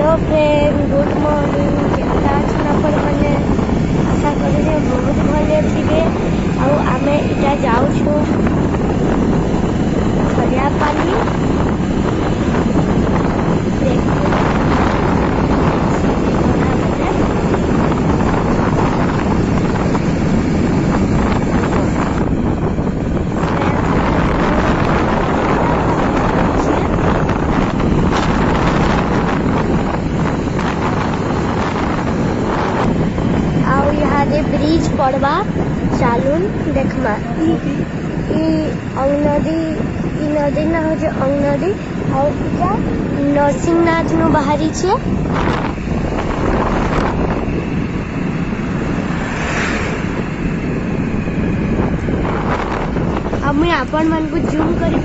Hello friend, good morning. केनता अछन आपण मैंने आशा करी बहुत भले थे। आमे इटा जाऊँ खड़ियापाली। ब्रिज पड़वा चालून देखमा नदी ना हो नदी और नरसिंहनाथ नु बाहरी छे। अब मैं आपण मन को जूम करी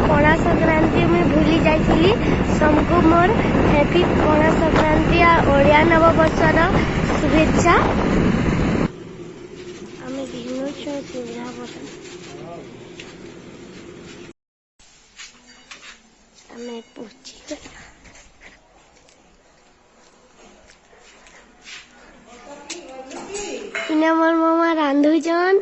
पणा संक्रांति में भूली जाइली सबको मोर हैप्पी पणा संक्रांति और ओडिया नववर्षर शुभेच्छा। आमे दिनो छ सुविधा बटन आमे पूछी इना मोर मामा रांधु जन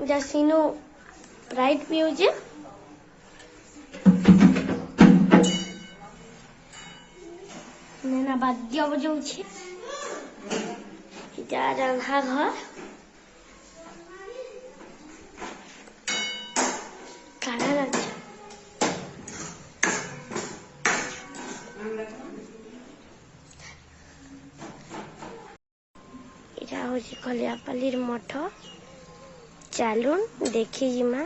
जसीनो प्राइड पिउजे नेना बाद्य बजाउछे। इटा रंधा घर काला लागছে। इटा होछि खलियापालीर मठ। चालून देखी जिमा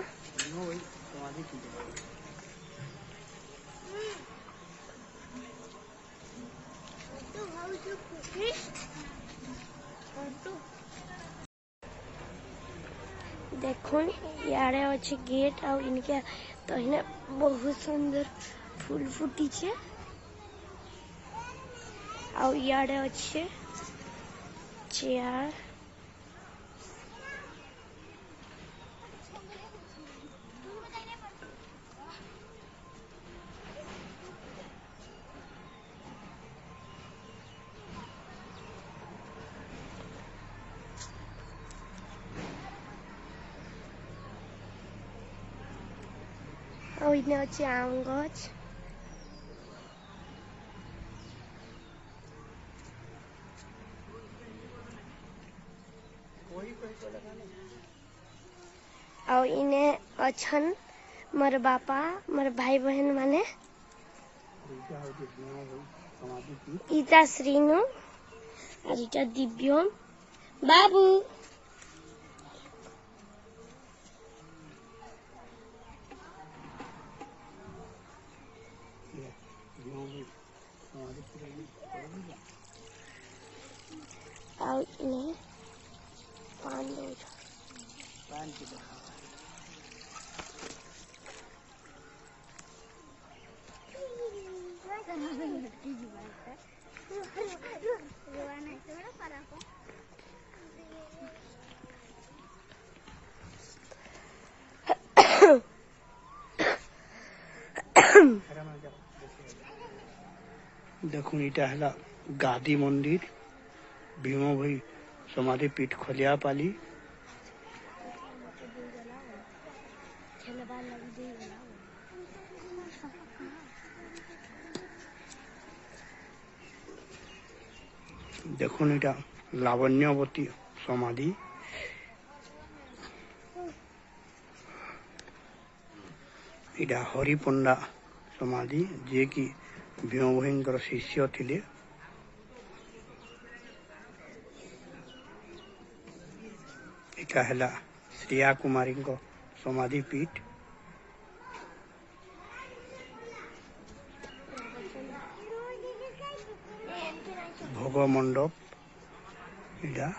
देखुन यारे अच्छे गेट और इनके तो इन्हें बहुत सुंदर फूल फूटी छे और यारे अच्छे चेयर और इन्हें अच्छे आम गछ और इन्हें अच्छन मोर बापा मोर भाई बहन माने इता श्रीनु और इटा दिव्यम बाबू और इन्हें पान दो पान की देखो इटा है गादी मंदिर भीम भाई समाधि पीठ खलियापाली। देखो इटा लावण्यवती समाधि। इटा हरिपंडा समाधि जे कि भीम भाई शिष्य थिले। इटा है श्रेया कुमारी समाधि पीठ। भोग मंडप इटा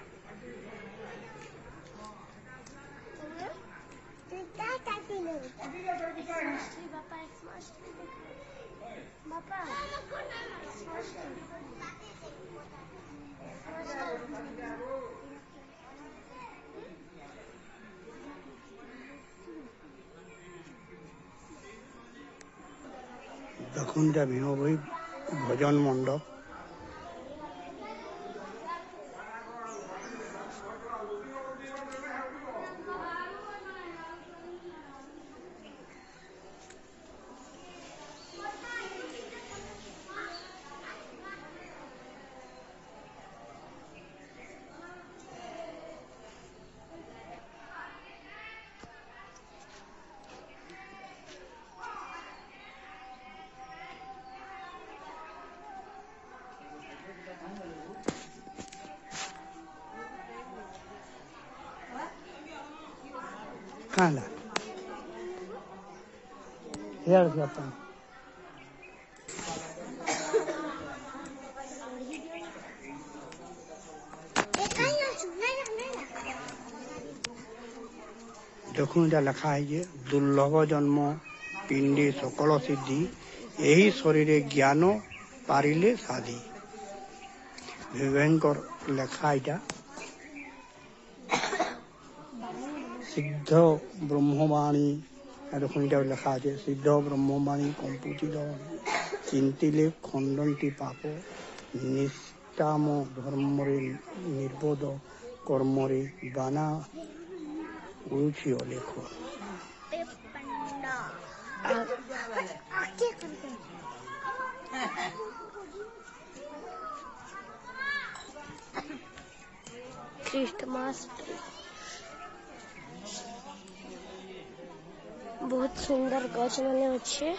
देखो भीम भाई भजन मंडप। कहाँ देखो इटा लिखा है ये दुर्लभ जन्म पिंडी सकल सिद्धि यही शरीर ज्ञान पारिले साधी। भयंकर लेखा इटा सिद्ध ब्रह्मवाणी। देखो इटा लेखा है सिद्ध ब्रह्मवाणी कंपुचित चिंतिले खंडंती पाप निष्काम धर्म निर्बोध कर्म बाना उड़ुछि अलेख। क्रिसमस बहुत सुंदर गछ माने अच्छे।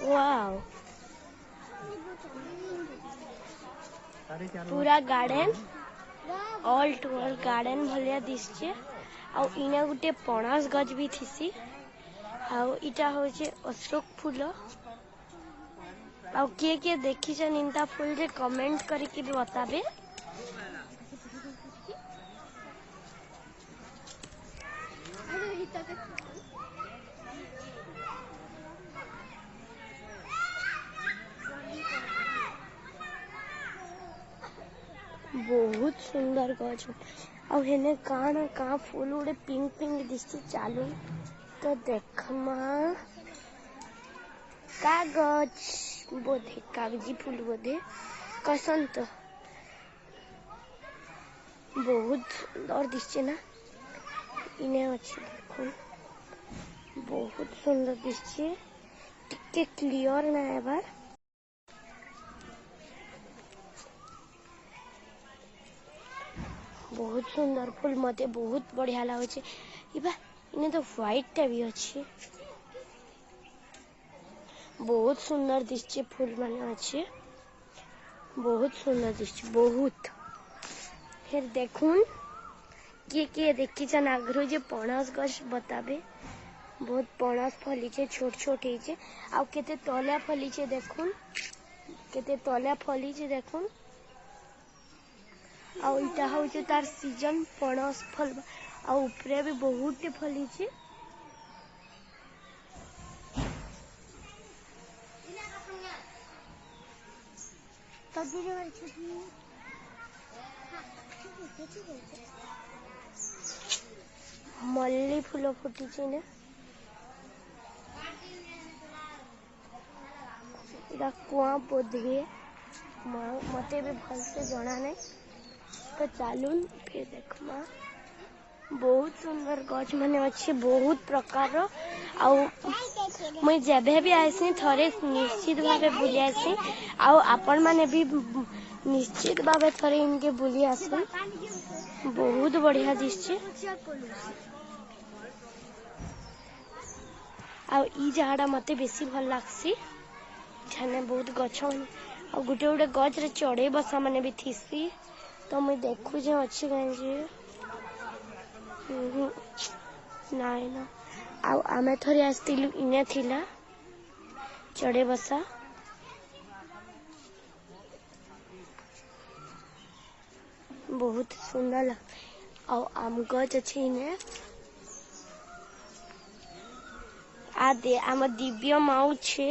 वाव पूरा garden all to all garden भलिया दिसचे। आ इने गुटे पणास गछ भी थिसी। आ इटा होचे अशोक फूल। आ के देखी छन इनता फूल जे कमेंट करके भी बताबे। बहुत सुंदर गछ। अब हेने काना का फूल उड़े पिंक पिंक दिसती चालू तो देखमा कागज बोधे कागजी फूल बोधे कसन तो बहुत सुंदर दिसचे ना इने अच्छे देखो बहुत सुंदर दिसचे टिके क्लियर ना एबार। बहुत सुंदर फूल मते बहुत बढ़िया लागुचे। इबा इने तो व्हाइट टा भी अच्छे बहुत सुंदर दिसचे फूल माने अच्छे बहुत सुंदर दिसचे बहुत। फिर देखून के देखी छन आगरो जे पणास गछ बताबे। बहुत पणास फलीचे छोट छोट हेचे आ केते तोला फलीचे देखून केते तोला फलीचे देखून। आ इटा होचे तार सीजन पणास फल आ ऊपरे भी बहुत फलीचे। मल्ली फूल फुटी ने एटा कुआ बोधे मते भी भल से जना नहीं तो चलून फिर देखमा बहुत सुंदर गछ माने अच्छे बहुत प्रकार मुई जेबे भी आसी थरे निश्चित भावे बुली आसी आपण माने भी निश्चित भावे थरे इनके बुली आसी बहुत बढ़िया दिसছে ई जहाड़ा मते बेसी भल लागसी छाने बहुत गछ माने गुटे गुटे गछ रे चढ़े बसा माने भी थिसी तो मुई देखु जे अच्छी गंजी नाई ना आमे थोड़ी आसतिलु इने थिला चढ़े बसा बहुत सुंदर लग आम गछ अच्छे इने आदे आम दिव्य माऊ छे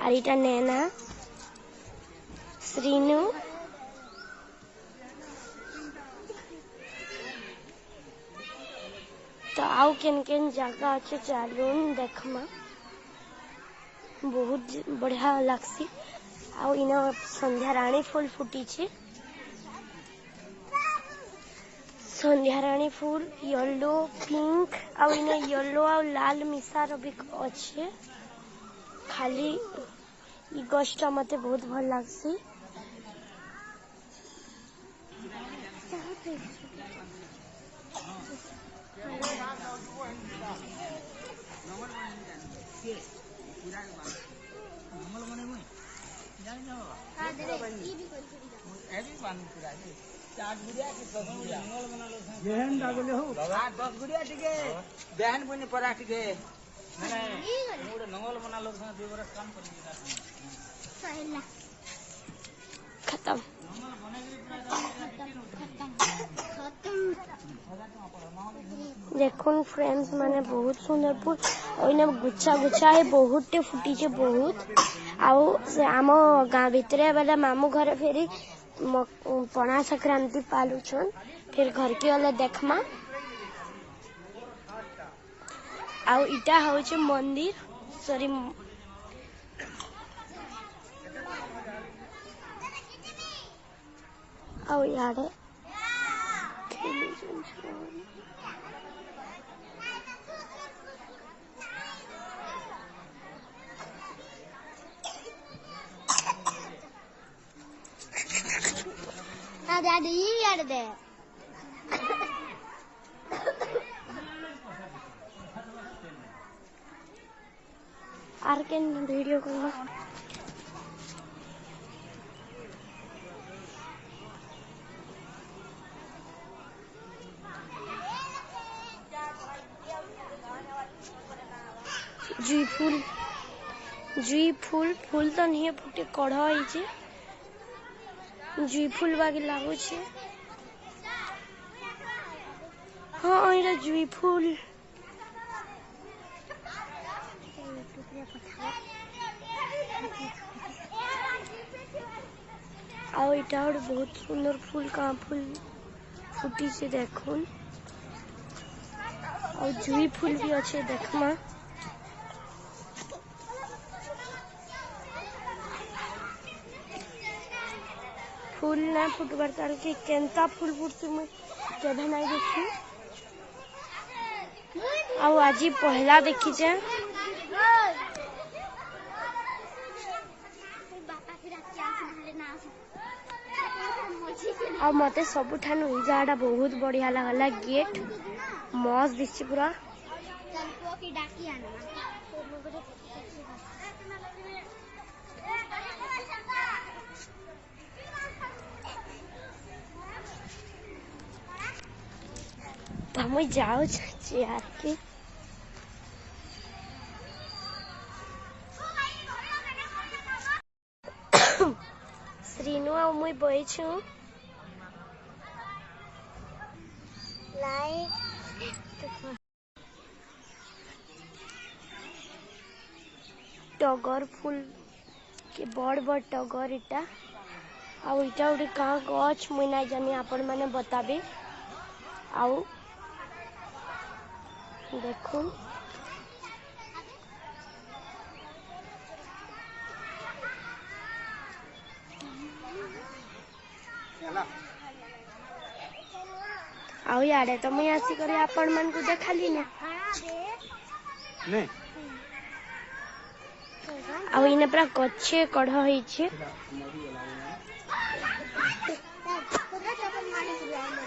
आर इटा नैना श्रीनु तो आउ केन केन जगह अच्छे चलून देखमा बहुत बढ़िया लागसी आउ इना संध्या रानी फूल फुटी छे संध्या रानी फूल येलो पिंक आउ इना येलो आउ लाल मिसार भी अच्छे खाली ई गछटा मते बहुत भल लागसी खत्म देखुन फ्रेंड्स माने बहुत सुंदर फूल ओइना गुच्छा गुच्छा है बहुत टे फुटी छे बहुत आउ से आम गाँ भितरे वाला मामू घर फेरी पणा संक्रांति पालू छन फिर घर के वाला देखमा आउ इटा होचे मंदिर सॉरी आउ याडे Daddy, you are there. आर के वीडियो को जुई फूल फूल तो नहीं फुटे कढ़ होइछे जुई फूल बागी लागू छे हाँ इरा जुई फूल आउ इटा और बहुत सुंदर फूल का फूल फुटी से देखुन और जुई फूल भी अच्छे देखमा फूल ना फुटबार तार के केंता फूल फुटती मैं केभे नहीं देखी आउ आजी पहला देखी जे आ मते सबुठानु ई जाडा बहुत बढ़िया लागला गेट मस्त दिसछि पूरा हम जाओ चेयर के श्रीनु आ मुई बई छु टगर फूल के बड़ बड़ टगर इटा आउ इटा उठी कहाँ गछ मुई ना जानी आपण माने बताबे आउ देखुन आउ याडे तो मैं आसी करे आपण मन को देखाली ने नहीं आउ इने पूरा गछे कढ़ होई छे चप्पल मारी